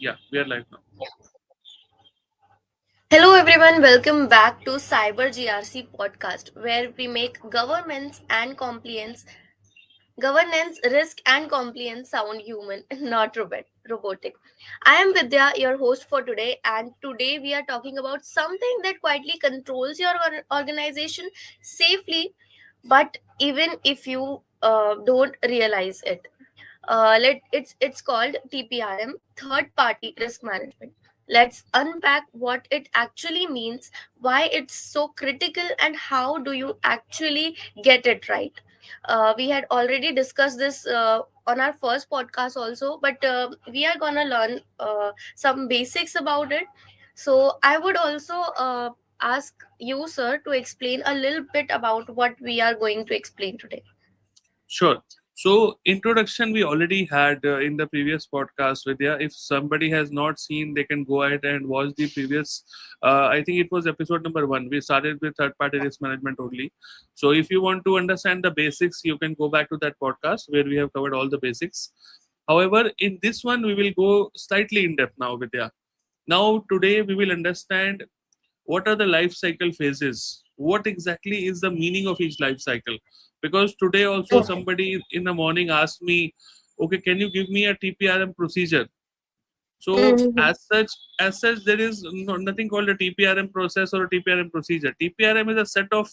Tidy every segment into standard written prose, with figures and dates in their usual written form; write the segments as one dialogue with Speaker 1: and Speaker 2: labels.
Speaker 1: Yeah, we are live now.
Speaker 2: Hello everyone, welcome back to Cyber GRC podcast where we make governance, risk and compliance sound human, not robotic. I am Vidya, your host for today, and today we are talking about something that quietly controls your organization safely, but even if you don't realize it. It's called TPRM, third party risk management. Let's unpack what it actually means, why it's so critical, and how do you actually get it right. We had already discussed this on our first podcast also, but we are gonna learn some basics about it. So I would also ask you, sir, to explain a little bit about what we are going to explain today.
Speaker 1: Sure. So, introduction we already had in the previous podcast, Vidya. If somebody has not seen, they can go ahead and watch the previous. I think it was episode number 1. We started with third-party risk management only. So, if you want to understand the basics, you can go back to that podcast where we have covered all the basics. However, in this one, we will go slightly in depth now, Vidya. Now, today we will understand what are the life cycle phases, what exactly is the meaning of each life cycle. Because today also
Speaker 2: Okay.
Speaker 1: somebody in the morning asked me, okay, can you give me a TPRM procedure? So
Speaker 2: Mhm.
Speaker 1: as such there is nothing called a TPRM process or a TPRM procedure. TPRM is a set of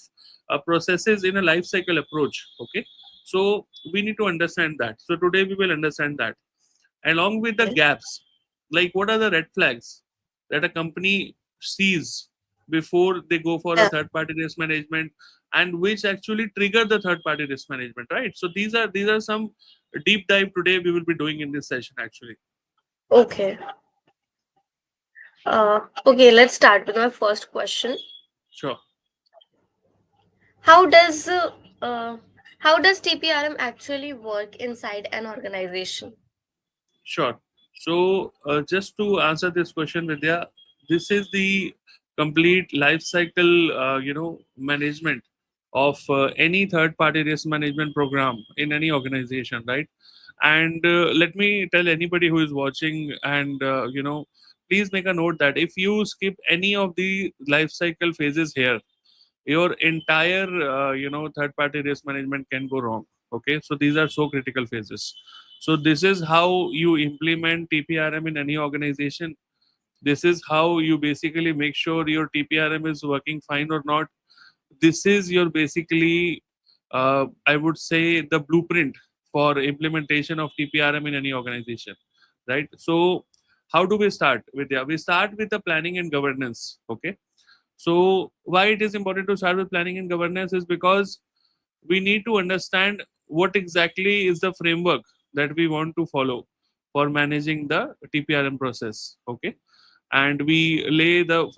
Speaker 1: processes in a life cycle approach. Okay, so we need to understand that. So today we will understand that along with the
Speaker 2: Okay.
Speaker 1: gaps, like what are the red flags that a company sees before they go for a
Speaker 2: Yeah.
Speaker 1: third party risk management, and which actually trigger the third party risk management, right? So these are some deep dive today we will be doing in this session actually.
Speaker 2: Okay. Okay, let's start with my first question.
Speaker 1: Sure.
Speaker 2: How does uh, uh, how does TPRM actually work inside an organization?
Speaker 1: Sure. So, just to answer this question, Vidya, this is the complete life cycle, management of any third-party risk management program in any organization, right? And let me tell anybody who is watching, and please make a note that if you skip any of the life cycle phases here, your entire third party risk management can go wrong. Okay, so these are so critical phases. So this is how you implement TPRM in any organization. This is how you basically make sure your TPRM is working fine or not. This is your basically, I would say, the blueprint for implementation of TPRM in any organization, right? So how do we start with? Yeah, we start with the planning and governance. Okay, so why it is important to start with planning and governance is because we need to understand what exactly is the framework that we want to follow for managing the TPRM process. Okay, and we lay the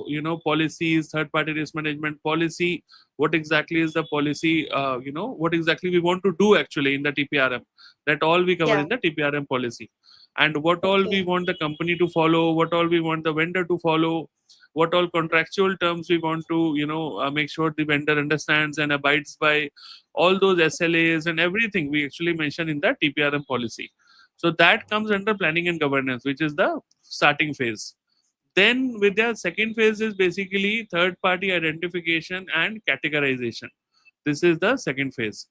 Speaker 1: policies, third party risk management policy. What exactly is the policy? What exactly we want to do actually in the TPRM. That all we cover
Speaker 2: Yeah.
Speaker 1: in the TPRM policy, and what all we
Speaker 2: Okay.
Speaker 1: want the company to follow, what all we want the vendor to follow, what all contractual terms we want to make sure the vendor understands and abides by, all those SLAs and everything we actually mention in the TPRM policy. So that comes under planning and governance, which is the starting phase. Then with their second phase is basically third party identification and categorization. This is the second phase.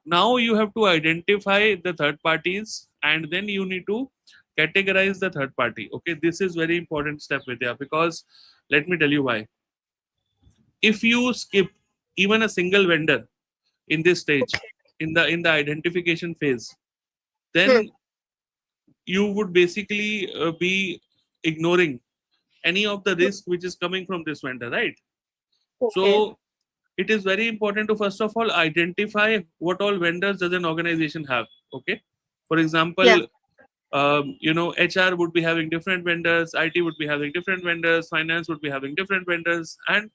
Speaker 1: Now you have to identify the third parties, and then you need to categorize the third party. Okay, this is very important step, Vidya, because let me tell you why. If you skip even a single vendor in this stage, in the identification phase,
Speaker 2: Hmm.
Speaker 1: then you would basically be ignoring any of the risk which is coming from this vendor, right?
Speaker 2: Okay.
Speaker 1: So it is very important to first of all identify what all vendors does an organization have. Okay, for
Speaker 2: Yeah.
Speaker 1: example, HR would be having different vendors, IT would be having different vendors, finance would be having different vendors, and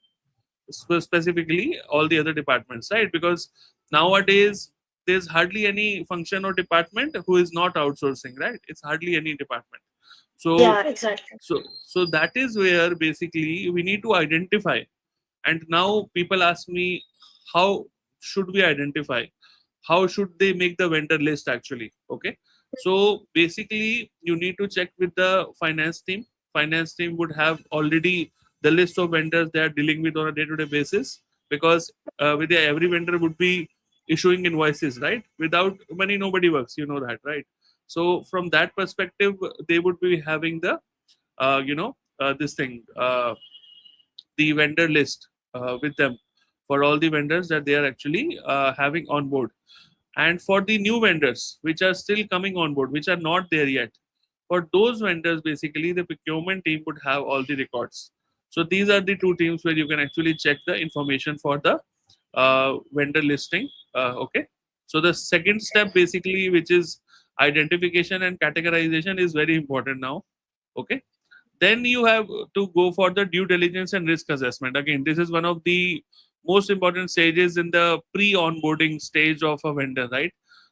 Speaker 1: specifically all the other departments, right? Because nowadays there's hardly any function or department who is not outsourcing, right? It's hardly any department. So
Speaker 2: Yeah. Exactly.
Speaker 1: so that is where basically we need to identify. And now people ask me, how should we identify? How should they make the vendor list actually? Okay, So basically, you need to check with the finance team. Finance team would have already the list of vendors they are dealing with on a day-to-day basis, because with every vendor would be issuing invoices, right? Without money, nobody works. You know that, right? So from that perspective, they would be having the this thing, the vendor list with them for all the vendors that they are actually having on board. And for the new vendors which are still coming on board, which are not there yet, for those vendors, basically the procurement team would have all the records. So these are the two teams where you can actually check the information for the vendor listing. Okay. So the second step, basically, which is identification and categorization, is very important now. Okay. Then you have to go for the due diligence and risk assessment. Again, this is one of the most important stages in the pre-onboarding stage of a vendor, right?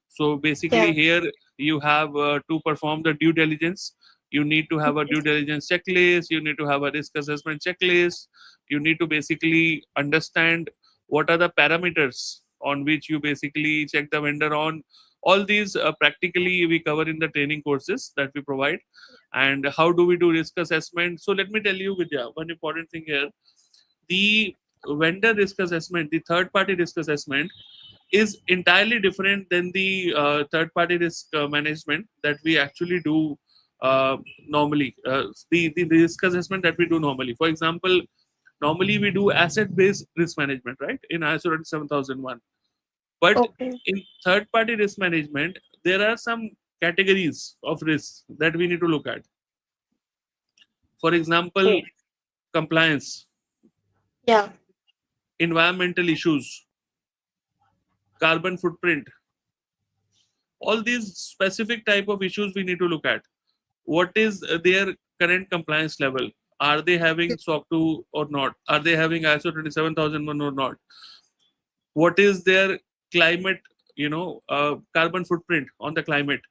Speaker 1: So
Speaker 2: Yeah.
Speaker 1: basically here you have to perform the due diligence. You need to have a due diligence checklist, you need to have a risk assessment checklist, you need to basically understand what are the parameters on which you basically check the vendor on. All these practically we cover in the training courses that we provide. And how do we do risk assessment? So let me tell you, Vidya, one important thing here. The vendor risk assessment, the third party risk assessment, is entirely different than the third party risk management that we actually do normally. The risk assessment that we do normally, for example, normally we do asset based risk management, right, in ISO 27001. But
Speaker 2: Okay.
Speaker 1: in third party risk management, there are some categories of risks that we need to look at. For example,
Speaker 2: Okay.
Speaker 1: compliance,
Speaker 2: Yeah.
Speaker 1: environmental issues, carbon footprint, all these specific type of issues we need to look at. What is their current compliance level? Are they having SOC 2 or not? Are they having ISO 27001 or not? What is their climate, carbon footprint on the climate?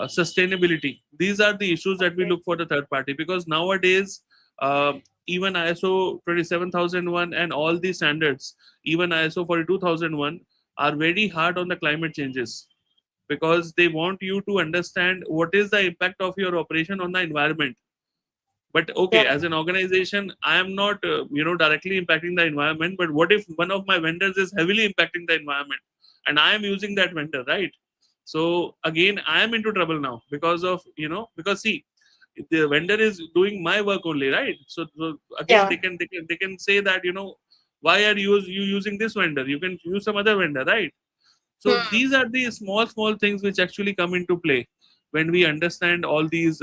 Speaker 1: Sustainability. These are the issues that we
Speaker 2: Okay.
Speaker 1: look for the third party, because nowadays, uh, even ISO 27001 and all these standards, even ISO 42001, are very hard on the climate changes, because they want you to understand what is the impact of your operation on the environment. But okay,
Speaker 2: Yeah.
Speaker 1: as an organization, I am not directly impacting the environment, but what if one of my vendors is heavily impacting the environment and I am using that vendor, right? So again, I am into trouble now, because of, because see, the vendor is doing my work only, right? So again,
Speaker 2: Yeah.
Speaker 1: they can say that, why are you using this vendor? You can use some other vendor, right? So
Speaker 2: Hmm.
Speaker 1: these are the small things which actually come into play when we understand all these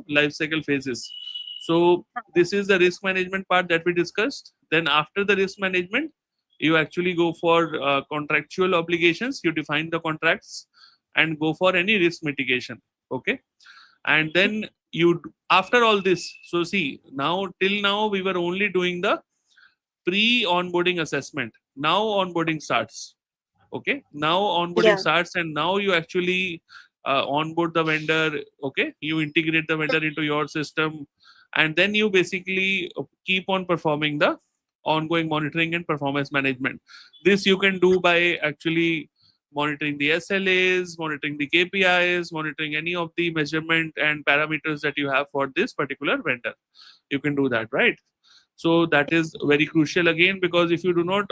Speaker 1: life cycle phases. So this is the risk management part that we discussed. Then after the risk management, you actually go for contractual obligations. You define the contracts and go for any risk mitigation. Okay. And then after all this, so see, now till now we were only doing the pre onboarding assessment. Now onboarding starts. Okay, now onboarding
Speaker 2: Yeah.
Speaker 1: starts, and now you actually onboard the vendor. Okay, you integrate the vendor into your system, and then you basically keep on performing the ongoing monitoring and performance management. This you can do by actually monitoring the SLAs, monitoring the KPIs, monitoring any of the measurement and parameters that you have for this particular vendor. You can do that, right? So that is very crucial again, because if you do not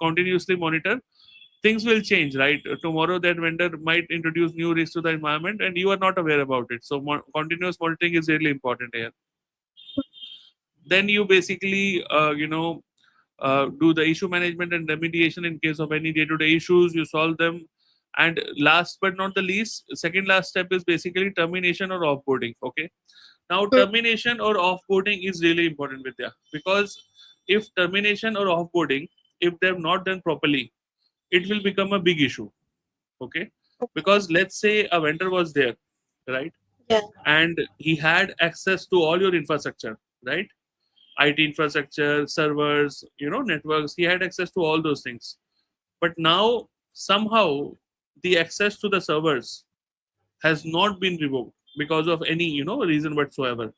Speaker 1: continuously monitor, things will change, right? Tomorrow that vendor might introduce new risks to the environment and you are not aware about it. So continuous monitoring is really important here. Then you basically do the issue management and remediation in case of any day-to-day issues. You solve them. And last but not the least, second last step is basically termination or offboarding. Okay, now
Speaker 2: Hmm.
Speaker 1: termination or offboarding is really important, Vidya, because if termination or offboarding, if they have not done properly, it will become a big issue. Okay, because let's say a vendor was there, right,
Speaker 2: Yeah.
Speaker 1: and he had access to all your infrastructure, right? IT infrastructure, servers, networks, he had access to all those things. But now somehow the access to the servers has not been revoked because of any reason whatsoever.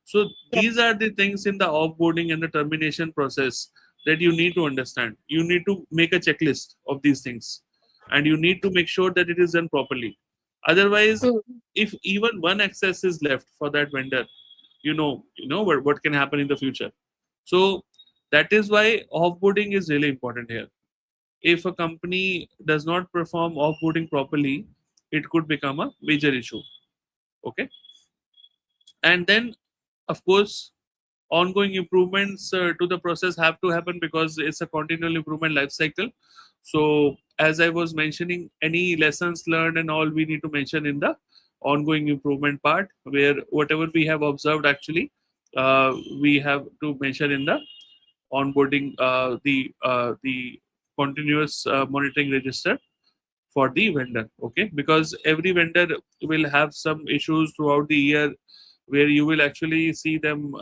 Speaker 1: So
Speaker 2: Yeah.
Speaker 1: these are the things in the offboarding and the termination process that you need to understand. You need to make a checklist of these things, and you need to make sure that it is done properly. Otherwise,
Speaker 2: Mm.
Speaker 1: if even one access is left for that vendor, what can happen in the future. So that is why offboarding is really important here. If a company does not perform offboarding properly, it could become a major issue. Okay. And then, of course, ongoing improvements to the process have to happen because it's a continual improvement life cycle. So as I was mentioning, any lessons learned and all we need to mention in the ongoing improvement part, where whatever we have observed actually, we have to mention in the onboarding, the continuous monitoring register for the vendor. Okay, because every vendor will have some issues throughout the year, where you will actually see them,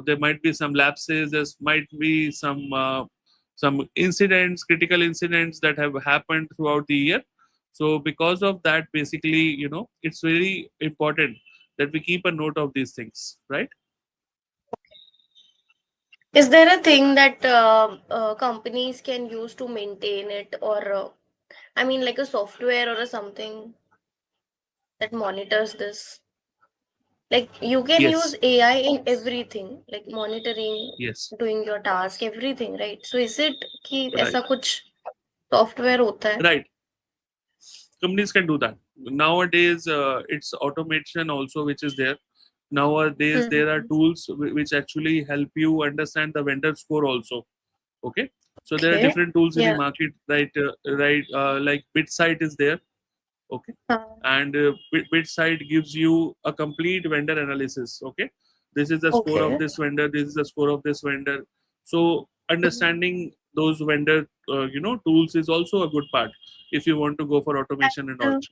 Speaker 1: there might be some lapses, there might be some incidents, critical incidents that have happened throughout the year. So because of that, basically, it's very important that we keep a note of these things, right?
Speaker 2: Is there a thing that companies can use to maintain it, or I mean, like a software or a something that monitors this? Like you can use
Speaker 1: Yes.
Speaker 2: AI in everything, like monitoring,
Speaker 1: Yes.
Speaker 2: doing your task, everything, right? So is it कि
Speaker 1: Right.
Speaker 2: ऐसा कुछ software होता है?
Speaker 1: Right. Companies can do that nowadays. It's automation also which is there. Nowadays there are
Speaker 2: Hmm.
Speaker 1: tools which actually help you understand the vendor score also. Okay. So there are
Speaker 2: Okay.
Speaker 1: different tools in the
Speaker 2: Yeah.
Speaker 1: market, right? Like BitSite is there. Okay.
Speaker 2: Uh,
Speaker 1: And BitSite gives you a complete vendor analysis. Okay. This is the score of
Speaker 2: okay.
Speaker 1: this vendor, this is the score of this vendor. So
Speaker 2: Mhm.
Speaker 1: understanding those vendor tools is also a good part if you want to go for automation and all.
Speaker 2: And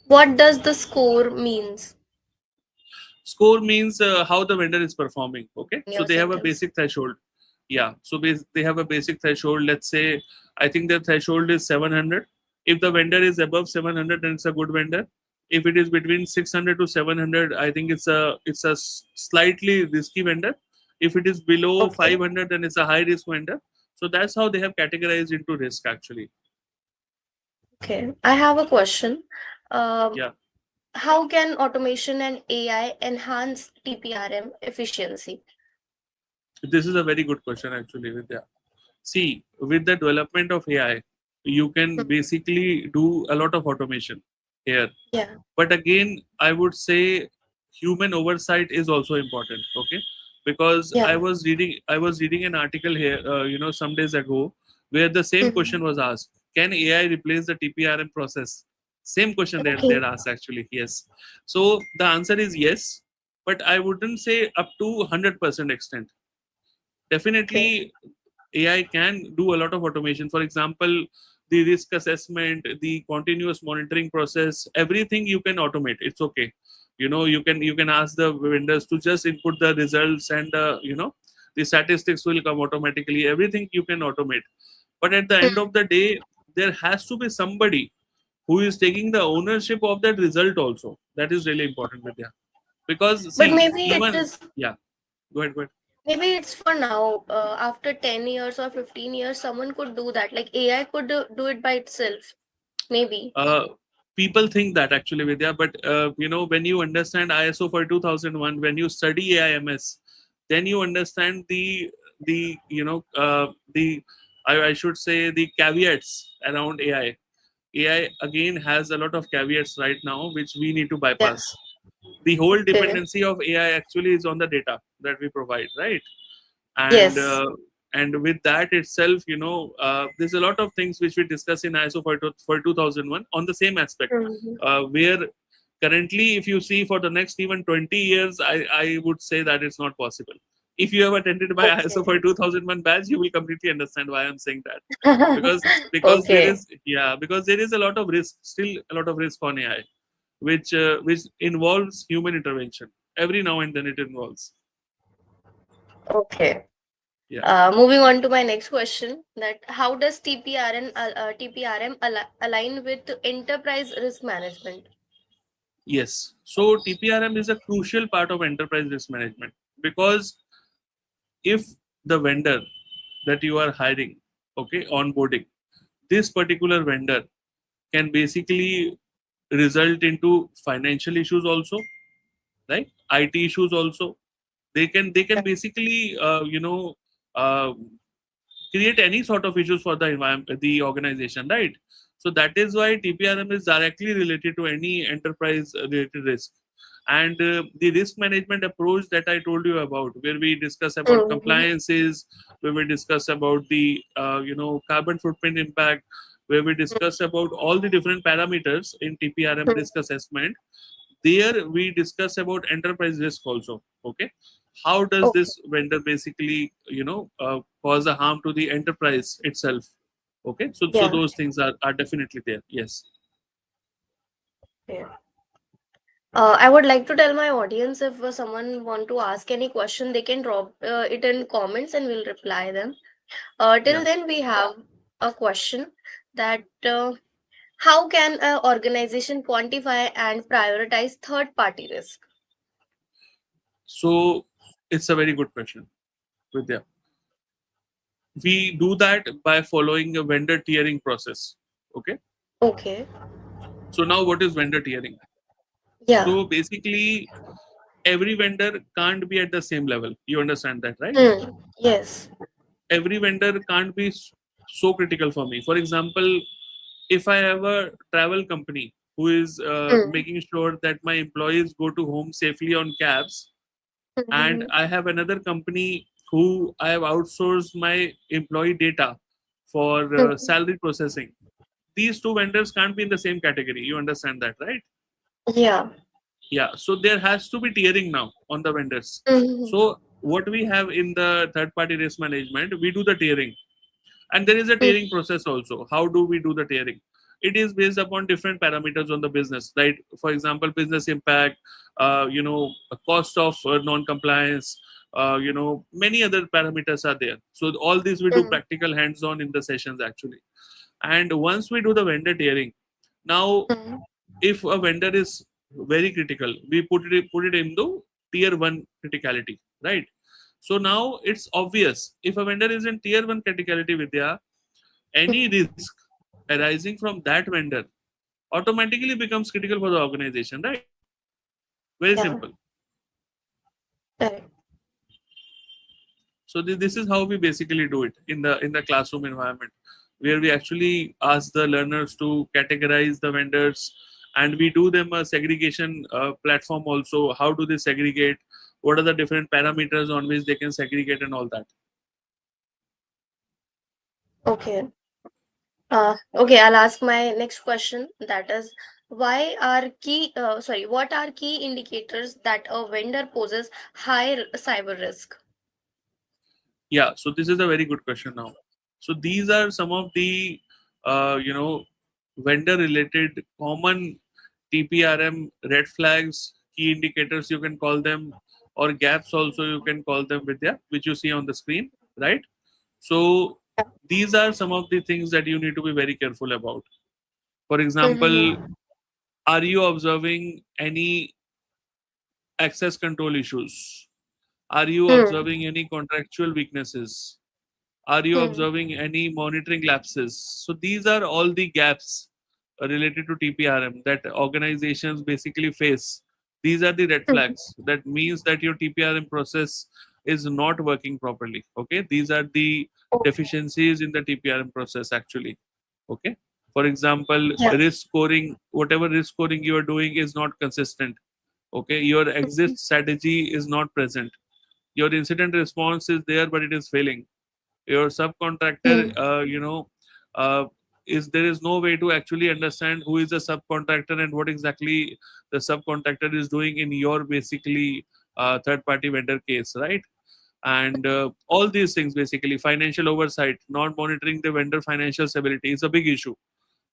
Speaker 2: what does the score means
Speaker 1: Score means how the vendor is performing. Okay,
Speaker 2: in
Speaker 1: so
Speaker 2: your
Speaker 1: they have a
Speaker 2: sentence?
Speaker 1: basic threshold. Yeah, so they have a basic threshold. Let's say I think their threshold is 700. If the vendor is above 700, then it's a good vendor. If it is between 600 to 700, I think it's a slightly risky vendor. If it is below
Speaker 2: Okay.
Speaker 1: 500, then it's a high risk vendor. So that's how they have categorized into risk actually.
Speaker 2: Okay. I have a question. Um,
Speaker 1: Yeah,
Speaker 2: how can automation and AI enhance TPRM efficiency?
Speaker 1: this is a very good question actually, Vidya. See, with the development of AI, you can
Speaker 2: Hmm.
Speaker 1: basically do a lot of automation here.
Speaker 2: Yeah.
Speaker 1: But again, I would say human oversight is also important. Okay, because
Speaker 2: Yeah.
Speaker 1: I was reading an article here, some days ago, where the same question
Speaker 2: Mhm.
Speaker 1: was asked: Can AI replace the TPRM process? Same question they're
Speaker 2: Okay.
Speaker 1: asked actually. Yes. So the answer is yes, but I wouldn't say up to 100% extent.
Speaker 2: Okay.
Speaker 1: Definitely AI can do a lot of automation. For example, the risk assessment, the continuous monitoring process, everything you can automate. It's okay. You can ask the vendors to just input the results, and the statistics will come automatically. Everything you can automate. But at the end
Speaker 2: Hmm.
Speaker 1: of the day, there has to be somebody who is taking the ownership of that result also. That is really important, Vidya. Because
Speaker 2: But
Speaker 1: see,
Speaker 2: maybe it
Speaker 1: even
Speaker 2: is.
Speaker 1: yeah, go ahead, go ahead.
Speaker 2: Maybe it's for now. After 10 years or 15 years, someone could do that. Like AI could do it by itself. Maybe.
Speaker 1: uh, People think that actually, Vidya, but when you understand ISO for 2001, when you study AIMS, then you understand the I should say the caveats around AI. AI again has a lot of caveats right now which we need to
Speaker 2: Yeah.
Speaker 1: bypass. The whole
Speaker 2: Okay.
Speaker 1: dependency of AI actually is on the data that we provide, right? and
Speaker 2: Yes.
Speaker 1: uh, and with that itself, there's a lot of things which we discuss in ISO for 2001 on the same aspect,
Speaker 2: Mhm.
Speaker 1: where currently, if you see for the next even 20 years, I would say that it's not possible. If you have attended my ISO
Speaker 2: Okay.
Speaker 1: for 2001 batch, you will completely understand why I'm saying that. Because there
Speaker 2: Okay.
Speaker 1: is, yeah, because there is a lot of risk, still a lot of risk on AI, which involves human intervention. Every now and then it involves.
Speaker 2: Okay.
Speaker 1: Yeah.
Speaker 2: Moving on to my next question, that how does TPRM align with enterprise risk management?
Speaker 1: Yes. So TPRM is a crucial part of enterprise risk management, because if the vendor that you are hiring, okay, onboarding, this particular vendor can basically result into financial issues also, right? IT issues also. They can basically uh, create any sort of issues for the environment, the organization, right? So that is why TPRM is directly related to any enterprise related risk. And the risk management approach that I told you about, where we discuss about
Speaker 2: Mm-hmm.
Speaker 1: compliances, where we discuss about the carbon footprint impact, where we discuss about all the different parameters in TPRM risk assessment. There we discuss about enterprise risk also. Okay, how does
Speaker 2: Okay.
Speaker 1: this vendor basically cause a harm to the enterprise itself? Okay, so
Speaker 2: Yeah.
Speaker 1: those things are definitely there. Yes.
Speaker 2: Yeah. I would like to tell my audience, if someone want to ask any question, they can drop it in comments and we'll reply them.
Speaker 1: Yeah.
Speaker 2: Till then, we have a question that how can an organization quantify and prioritize third-party risk?
Speaker 1: So it's a very good question, Vidya. We do that by following a vendor tiering process. Okay,
Speaker 2: Okay.
Speaker 1: so now what is vendor tiering?
Speaker 2: Yeah.
Speaker 1: So basically every vendor can't be at the same level. You understand that, right?
Speaker 2: Hmm. Yes.
Speaker 1: Every vendor can't be so critical for me. For example, if I have a travel company who is
Speaker 2: Hmm.
Speaker 1: making sure that my employees go to home safely on cabs, and
Speaker 2: Mm-hmm.
Speaker 1: I have another company who I have outsourced my employee data for salary processing, these two vendors can't be in the same category. You understand that, right?
Speaker 2: Yeah.
Speaker 1: Yeah, so there has to be tiering now on the vendors.
Speaker 2: Mm-hmm.
Speaker 1: So what we have in the third party risk management, we do the tiering. And there is a tiering process also. How do we do the tiering? It is based upon different parameters on the business, right? For example, business impact, a cost of non-compliance, many other parameters are there. So all these we do
Speaker 2: Mm-hmm.
Speaker 1: practical hands-on in the sessions actually. And once we do the vendor tiering, now if a vendor is very critical, we put it into tier one criticality, right? So now it's obvious, if a vendor is in tier one criticality, Vidya, any risk arising from that vendor automatically becomes critical for the organization, right? Very
Speaker 2: Yeah.
Speaker 1: simple.
Speaker 2: Correct.
Speaker 1: So this is how we basically do it in the classroom environment, where we actually ask the learners to categorize the vendors, and we do them a segregation platform also. How do they segregate? What are the different parameters on which they can segregate and all that?
Speaker 2: Okay. Okay, I'll ask my next question. That is, what are key indicators that a vendor poses high cyber risk?
Speaker 1: Yeah, so this is a very good question now. So these are some of the vendor related common TPRM red flags, key indicators you can call them, or gaps also you can call them, Vidya, which you see on the screen, right? So these are some of the things that you need to be very careful about. For example,
Speaker 2: Mm-hmm.
Speaker 1: are you observing any access control issues? Are you
Speaker 2: Hmm.
Speaker 1: observing any contractual weaknesses? Are you
Speaker 2: Hmm.
Speaker 1: observing any monitoring lapses? So these are all the gaps related to TPRM that organizations basically face. These are the red
Speaker 2: Hmm.
Speaker 1: flags. That means that your TPRM process is not working properly. Okay, these are the deficiencies in the TPRM process actually. Okay, for example,
Speaker 2: Yeah.
Speaker 1: risk scoring, whatever risk scoring you are doing is not consistent. Okay, your exit strategy is not present. Your incident response is there, but it is failing. Your subcontractor
Speaker 2: Hmm.
Speaker 1: uh, is there is no way to actually understand who is the subcontractor and what exactly the subcontractor is doing in your basically third party vendor case, right? And all these things, basically financial oversight, not monitoring the vendor financial stability is a big issue.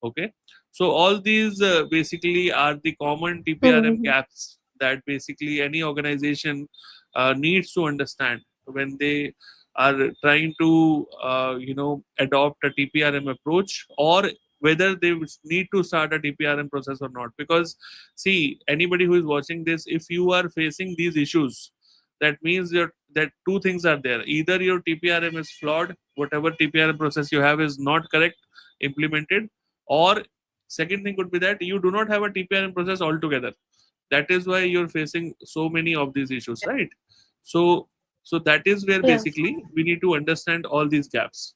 Speaker 1: Okay, so all these basically are the common TPRM
Speaker 2: Hmm.
Speaker 1: gaps that basically any organization needs to understand when they are trying to adopt a TPRM approach, or whether they need to start a TPRM process or not. Because see, anybody who is watching this, if you are facing these issues, that means that two things are there: either your TPRM is flawed, whatever TPRM process you have is not correct implemented, or Second thing could be that you do not have a TPRM process altogether. That is why you're facing so many of these issues, right? So so that is where
Speaker 2: Yeah.
Speaker 1: basically we need to understand all these gaps.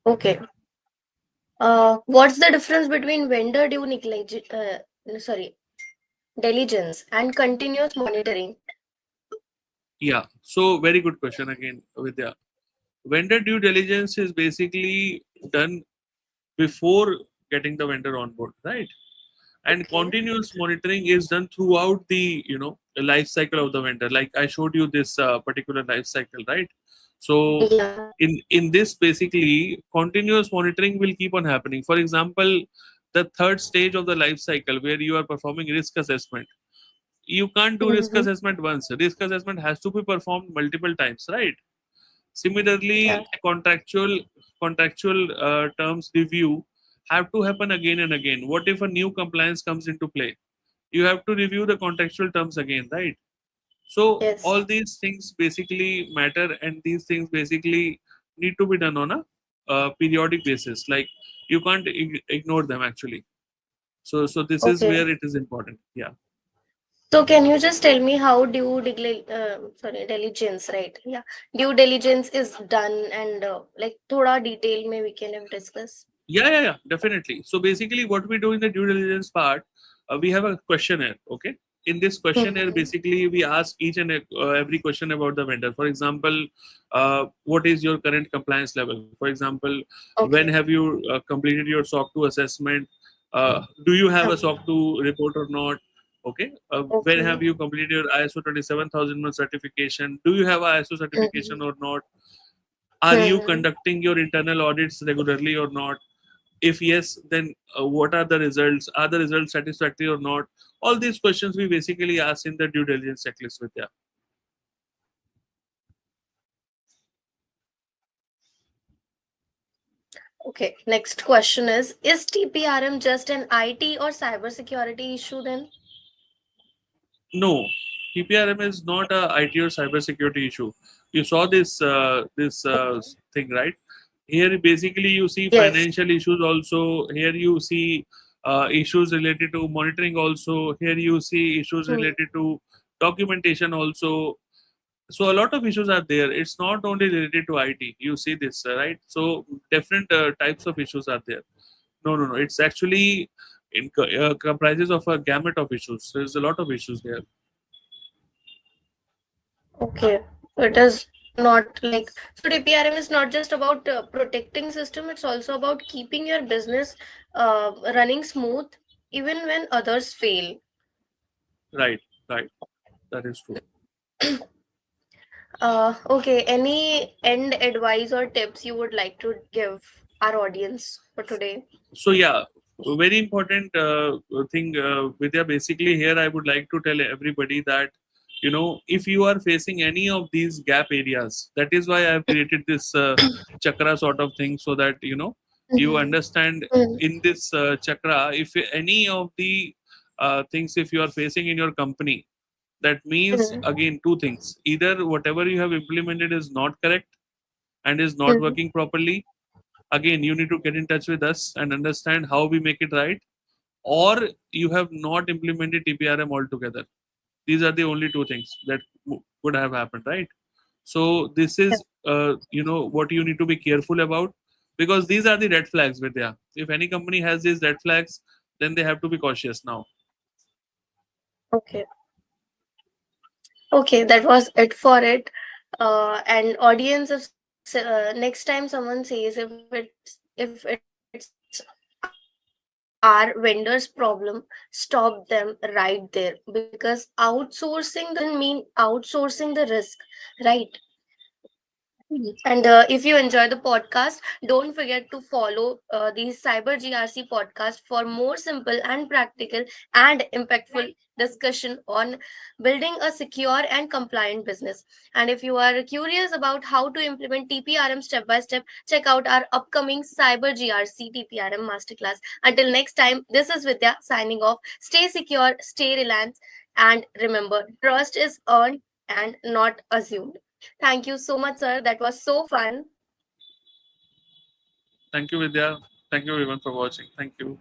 Speaker 2: Okay. What's the difference between vendor due negligence, sorry, diligence and continuous monitoring?
Speaker 1: Yeah. So very good question again, Vidya. Vendor due diligence is basically done before getting the vendor on board, right? And
Speaker 2: Okay.
Speaker 1: continuous monitoring is done throughout the the life cycle of the vendor. Like I showed you this particular life cycle, right? So
Speaker 2: Yeah.
Speaker 1: in this basically continuous monitoring will keep on happening. For example, the third stage of the life cycle where you are performing risk assessment, you can't do risk
Speaker 2: Mm-hmm.
Speaker 1: assessment once. Risk assessment has to be performed multiple times, right?
Speaker 2: Yeah.
Speaker 1: Similarly, contractual terms review have to happen again and again. What if a new compliance comes into play? You have to review the contractual terms again, right? So
Speaker 2: Yes.
Speaker 1: all these things basically matter, and these things basically need to be done on a periodic basis. Like you can't ignore them actually. So this is
Speaker 2: Okay.
Speaker 1: where it is important. Yeah.
Speaker 2: So can you just tell me how diligence, right? Yeah, due diligence is done, and like thoda detail may we can have discuss.
Speaker 1: Yeah, definitely. So basically, what we do in the due diligence part, we have a questionnaire. Okay, in this questionnaire,
Speaker 2: Mm-hmm.
Speaker 1: basically, we ask each and every question about the vendor. For example, what is your current compliance level? For example, when
Speaker 2: Okay.
Speaker 1: have you completed your SOC 2 assessment? Do you have
Speaker 2: Yeah.
Speaker 1: a SOC 2 report or not? Okay. When have
Speaker 2: Okay.
Speaker 1: you completed your ISO 27001 certification? Do you have a ISO certification
Speaker 2: Mm-hmm.
Speaker 1: or not? Are you
Speaker 2: Mm-hmm.
Speaker 1: conducting your internal audits regularly or not? If yes, then what are the results? Are the results satisfactory or not? All these questions we basically ask in the due diligence checklist, Vidya.
Speaker 2: Okay. Next question is TPRM just an IT or cybersecurity issue then?
Speaker 1: No, TPRM is not a IT or cybersecurity issue. You saw this thing, right? Here, basically, you see
Speaker 2: Yes.
Speaker 1: financial issues also. Here, you see issues related to monitoring also. Here, you see issues
Speaker 2: Hmm.
Speaker 1: related to documentation also. So a lot of issues are there. It's not only related to IT. You see this, right? So different types of issues are there. No. It's actually comprises of a gamut of issues. There's a lot of issues there.
Speaker 2: Okay. So it is not like, so DPRM is not just about protecting system, it's also about keeping your business running smooth even when others fail.
Speaker 1: Right, right. That is true.
Speaker 2: Okay, any end advice or tips you would like to give our audience for today?
Speaker 1: So yeah, a very important thing, Vidya. Basically, here I would like to tell everybody that if you are facing any of these gap areas, that is why I have created this chakra sort of thing, so that you
Speaker 2: Mhm.
Speaker 1: understand
Speaker 2: Mhm.
Speaker 1: in this chakra, if any of the things if you are facing in your company, that means
Speaker 2: Mhm.
Speaker 1: again two things: either whatever you have implemented is not correct and is not
Speaker 2: Mhm.
Speaker 1: working properly, again you need to get in touch with us and understand how we make it right, or you have not implemented TPRM altogether. These are the only two things that would have happened, right? So this
Speaker 2: Yeah.
Speaker 1: is what you need to be careful about, because these are the red flags, Vidya. If any company has these red flags, then they have to be cautious now.
Speaker 2: Okay. Okay, that was it for it. And audience, if next time someone says if it's our vendor's problem, stop them right there, because outsourcing the risk doesn't mean outsourcing the risk, right? And if you enjoy the podcast, don't forget to follow the Cyber GRC podcast for more simple and practical and impactful discussion on building a secure and compliant business. And if you are curious about how to implement TPRM step by step, check out our upcoming Cyber GRC TPRM masterclass. Until next time, this is Vidya signing off. Stay secure, stay relaxed, and remember, trust is earned and not assumed. Thank you so much, sir. That was so fun.
Speaker 1: Thank you, Vidya. Thank you everyone for watching. Thank you.